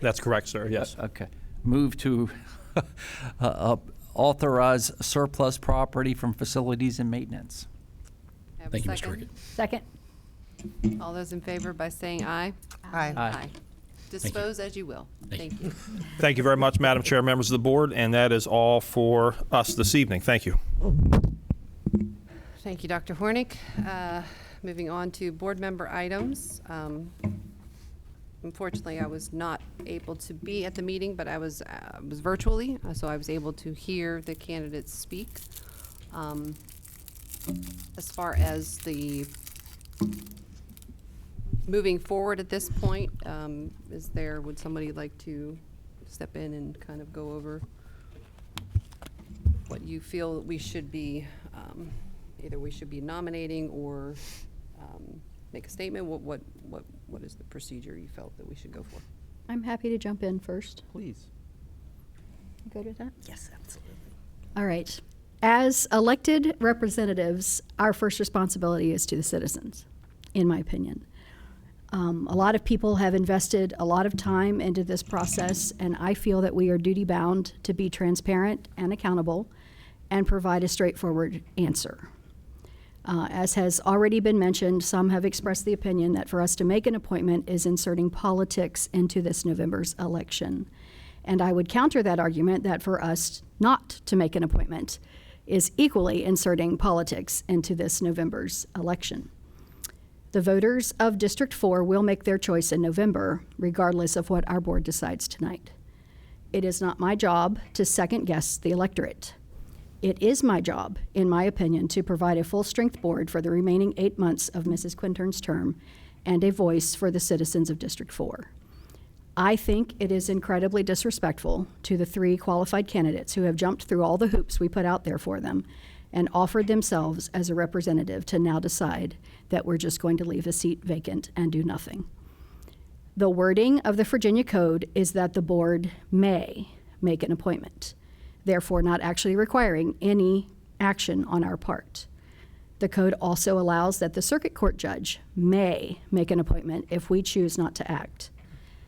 That's correct, sir. Yes. Okay. Move to authorize surplus property from facilities and maintenance. Have a Thank you, Mr. second? Rickett. Second. All those in favor by saying aye? Aye. Aye. Dispose as you will. Thank you. Thank you very much, Madam Chair, members of the board, and that is all for us this evening. Thank you. Thank you, Dr. Hornick. Moving on to board member items. Unfortunately, I was not able to be at the meeting, but I was virtually, so I was able to hear the candidates speak. As far as the moving forward at this point, would somebody like to step in and kind of go over what you feel that we should be, either we should be nominating or make a statement? What is the procedure you felt that we should go for? I'm happy to jump in first. Please. You good with that? Yes, absolutely. All right. As elected representatives, our first responsibility is to the citizens, in my opinion. A lot of people have invested a lot of time into this process, and I feel that we are duty-bound to be transparent and accountable and provide a straightforward answer. As has already been mentioned, some have expressed the opinion that for us to make an appointment is inserting politics into this November's election. And I would counter that argument that for us not to make an appointment is equally inserting politics into this November's election. The voters of District 4 will make their choice in November, regardless of what our board decides tonight. It is not my job to second-guess the electorate. It is my job, in my opinion, to provide a full-strength board for the remaining 8 months of Mrs. Quintern's term and a voice for the citizens of District 4. I think it is incredibly disrespectful to the 3 qualified candidates who have jumped through all the hoops we put out there for them and offered themselves as a representative to now decide that we're just going to leave a seat vacant and do nothing. The wording of the Virginia Code is that the board may make an appointment, therefore not actually requiring any action on our part. The code also allows that the circuit court judge may make an appointment if we choose not to act.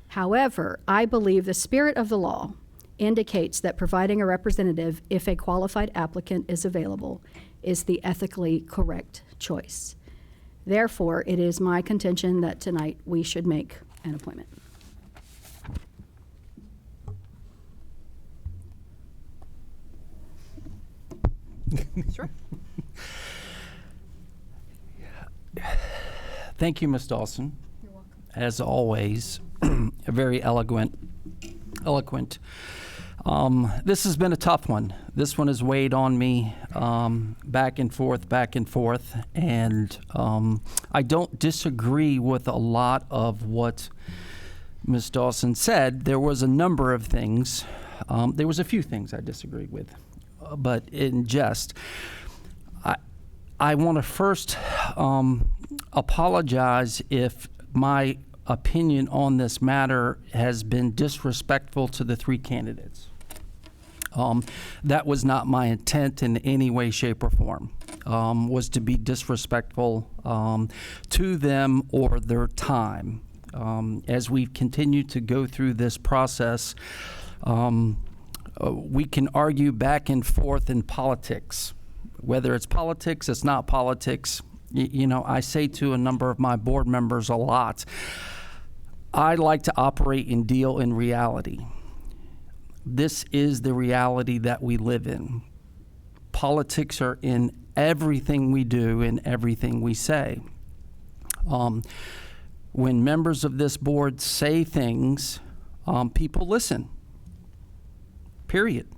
However, I believe the spirit of the law indicates that providing a representative, if a qualified applicant is available, is the ethically correct choice. Therefore, it is my contention that tonight we should make an appointment. Sure. Thank you, Ms. Dawson. You're welcome. As always, very eloquent. This has been a tough one. This one has weighed on me back and forth, and I don't disagree with a lot of what Ms. Dawson said. There was a number of things. There was a few things I disagreed with, but in jest, I want to first apologize if my opinion on this matter has been disrespectful to the 3 candidates. That was not my intent in any way, shape, or form, was to be disrespectful to them or their time. As we continue to go through this process, we can argue back and forth in politics. Whether it's politics, it's not politics. You know, I say to a number of my board members a lot, I like to operate and deal in reality. This is the reality that we live in. Politics are in everything we do and everything we say. When members of this board say things, people listen. Period.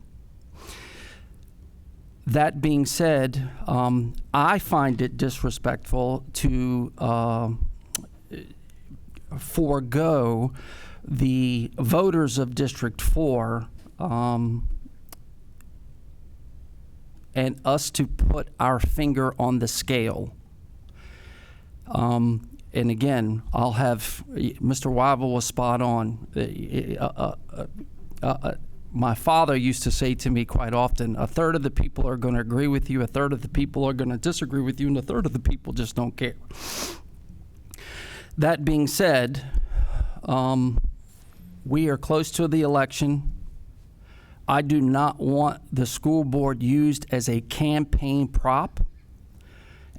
That being said, I find it disrespectful to forego the voters of District 4 and us to put our finger on the scale. And again, I'll have Mr. Wyville was spot on. My father used to say to me quite often, a third of the people are going to agree with you, a third of the people are going to disagree with you, and a third of the people just don't care. That being said, we are close to the election. I do not want the school board used as a campaign prop,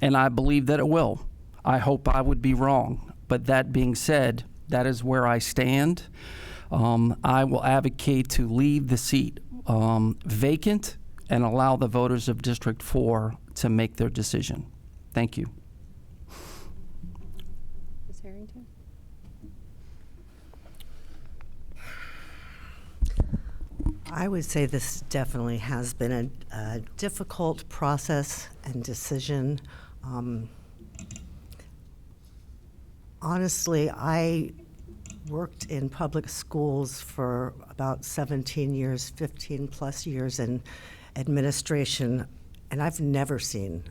and I believe that it will. I hope I would be wrong. But that being said, that is where I stand. I will advocate to leave the seat vacant and allow the voters of District 4 to make their decision. Thank you. Ms. Harrington? I would say this definitely has been a difficult process and decision. Honestly, I worked in public schools for about 17 years, 15 plus years in administration, and I've never seen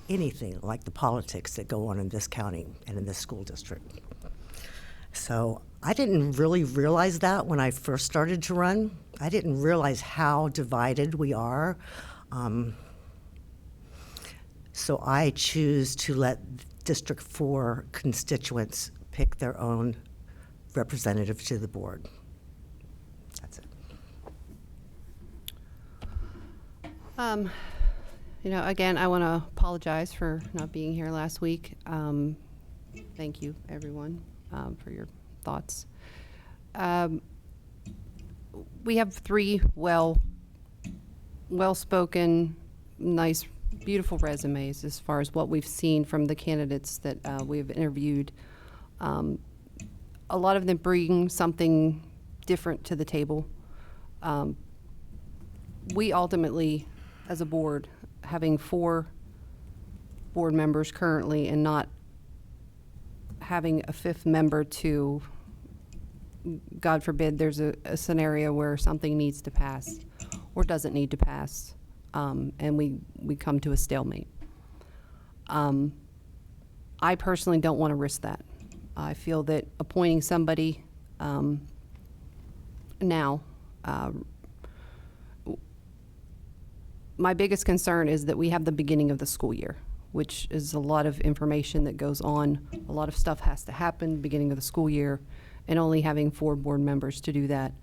anything like the politics that go on in this county and in this school district. So I didn't really realize that when I first started to run. I didn't realize how divided we are. So I choose to let District 4 constituents pick their own representative to the board. That's it. Again, I want to apologize for not being here last week. Thank you, everyone, for your thoughts. We have three well-spoken, nice, beautiful resumes as far as what we've seen from the candidates that we've interviewed. A lot of them bring something different to the table. We ultimately, as a board, having 4 board members currently and not having a 5th member to, God forbid, there's a scenario where something needs to pass or doesn't need to pass, and we come to a stalemate. I personally don't want to risk that. I feel that appointing somebody now, my biggest concern is that we have the beginning of the school year, which is a lot of information that goes on. A lot of stuff has to happen beginning of the school year, and only having 4 board members to do that,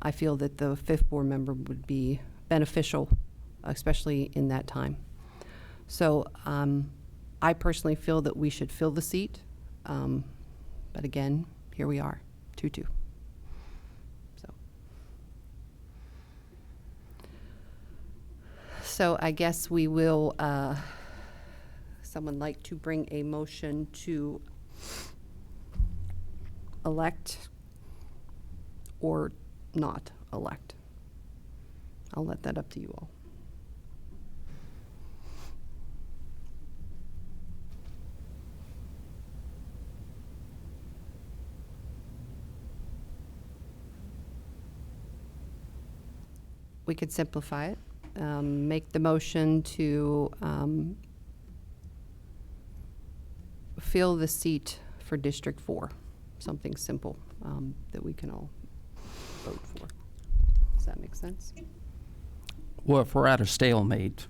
I feel that the 5th board member would be beneficial, especially in that time. So I personally feel that we should fill the seat, but again, here we are, 2-2. So I guess we will, someone like to bring a motion to elect or not elect? I'll let that up to you all. We could simplify it. Make the motion to fill the seat for District 4. Something simple that we can all vote for. Does that make sense? Well, if we're at a stalemate.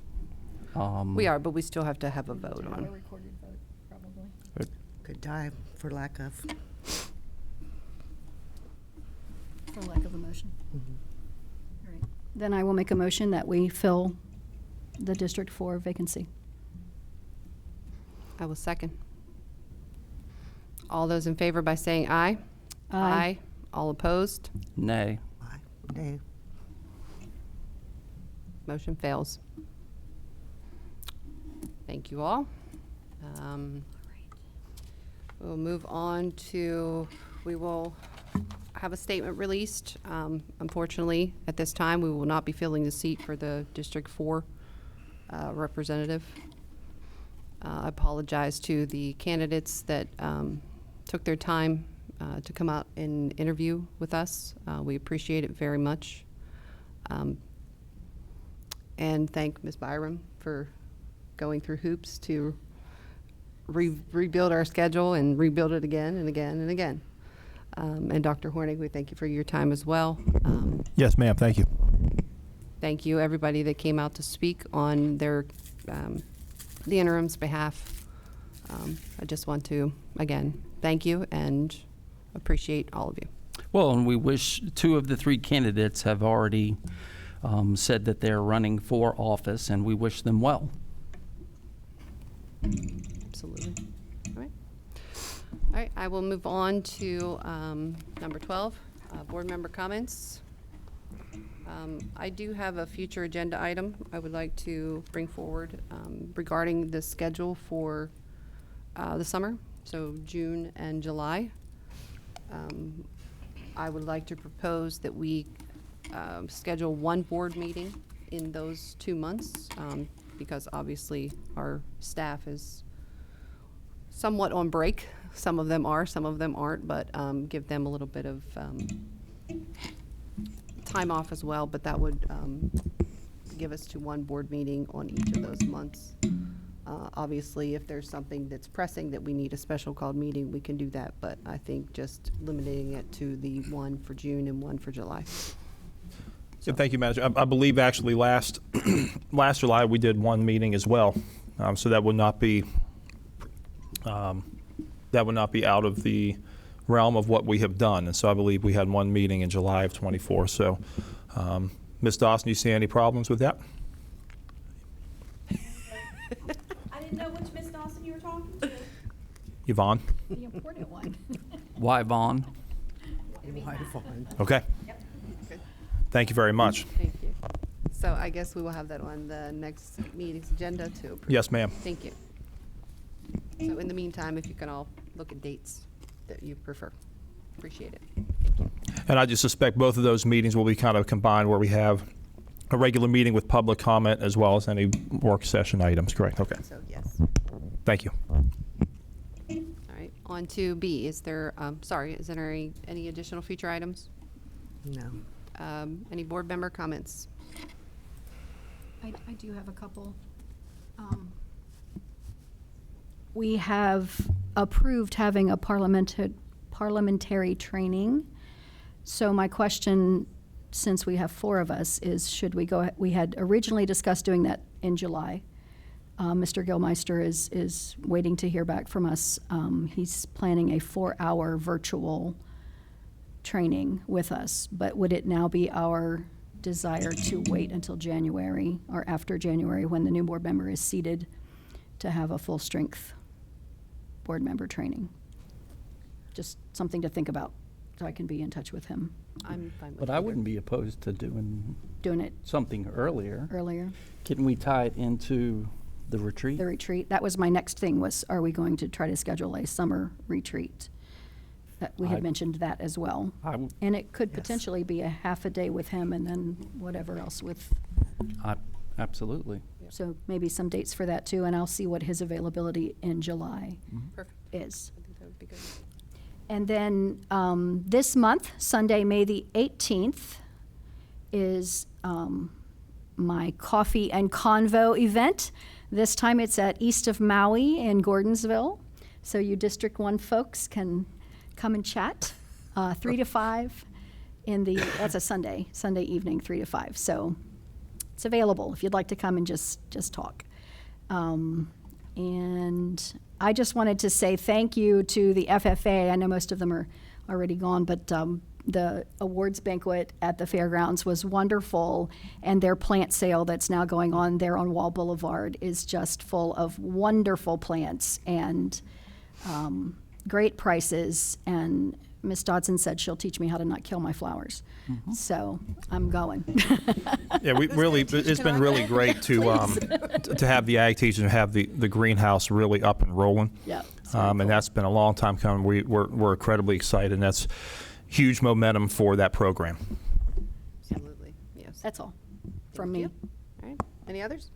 We are, but we still have to have a vote on. A recorded vote, probably. Could die for lack of. For lack of a motion. All right. Then I will make a motion that we fill the District 4 vacancy. I will second. All those in favor by saying aye? Aye. All opposed? Nay. Nay. Motion fails. Thank you all. We'll move on to, we will have a statement released. Unfortunately, at this time, we will not be filling the seat for the District 4 representative. I apologize to the candidates that took their time to come out and interview with us. We appreciate it very much. And thank Ms. Byram for going through hoops to rebuild our schedule and rebuild it again and again and again. And Dr. Hornig, we thank you for your time as well. Yes, ma'am. Thank you. Thank you, everybody that came out to speak on their the interim's behalf. I just want to, again, thank you and appreciate all of you. Well, and we wish 2 of the 3 candidates have already said that they're running for office, and we wish them well. Absolutely. All right. All right, I will move on to number 12, board member comments. I do have a future agenda item I would like to bring forward regarding the schedule for the summer, so June and July. I would like to propose that we schedule 1 board meeting in those 2 months because obviously our staff is somewhat on break. Some of them are, some of them aren't, but give them a little bit of time off as well, but that would give us to 1 board meeting on each of those months. Obviously, if there's something that's pressing that we need a special called meeting, we can do that, but I think just limiting it to the 1 for June and 1 for July. Yeah, thank you, Manager. I believe actually last July we did 1 meeting as well, so that would not be out of the realm of what we have done. And so I believe we had 1 meeting in July of '24. So, Ms. Dawson, do you see any problems with that? I didn't know which Miss Dawson you were talking to. Yvonne? The important one. Why, Vaughn? Okay. Yep. Thank you very much. Thank you. So I guess we will have that on the next meeting's agenda to approve. Yes, ma'am. Thank you. So in the meantime, if you can all look at dates that you prefer. Appreciate it. Thank you. And I just suspect both of those meetings will be kind of combined where we have a regular meeting with public comment as well as any work session items, correct? Okay. So, yes. Thank you. All right, on to B. Is there any additional future items? No. Any board member comments? I do have a couple. We have approved having a parliamentary training. So my question, since we have 4 of us, is should we go, we had originally discussed doing that in July. Mr. Gilmeister is waiting to hear back from us. He's planning a 4-hour virtual training with us, but would it now be our desire to wait until January or after January when the new board member is seated to have a full-strength board member training? Just something to think about so I can be in touch with him. I'm fine with But I wouldn't be opposed to doing it something earlier. Can we tie it into the retreat? The retreat. That was my next thing was, are we going to try to schedule a summer retreat? That we had mentioned that as well. And it could potentially be a half a day with him and then whatever else with. Absolutely. So maybe some dates for that too, and I'll see what his availability in July is. I think that would be good. And then this month, Sunday, May the 18th, is my coffee and convo event. This time it's at East of Maui in Gordonsville. So you District 1 folks can come and chat 3 to 5 that's a Sunday evening, 3 to 5. So it's available if you'd like to come and just talk. And I just wanted to say thank you to the FFA. I know most of them are already gone, but the awards banquet at the fairgrounds was wonderful, and their plant sale that's now going on there on Wall Boulevard is just full of wonderful plants and great prices. And Miss Dodson said she'll teach me how to not kill my flowers. So I'm going. Yeah, it's been really great to have the ag teachers and have the greenhouse really up and rolling. Yeah. And that's been a long time coming. We're incredibly excited, and that's huge momentum for that program. Absolutely, yes. That's all from me. All right, any others?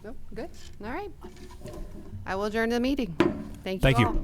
Nope, good, all right. I will adjourn the meeting. Thank you all.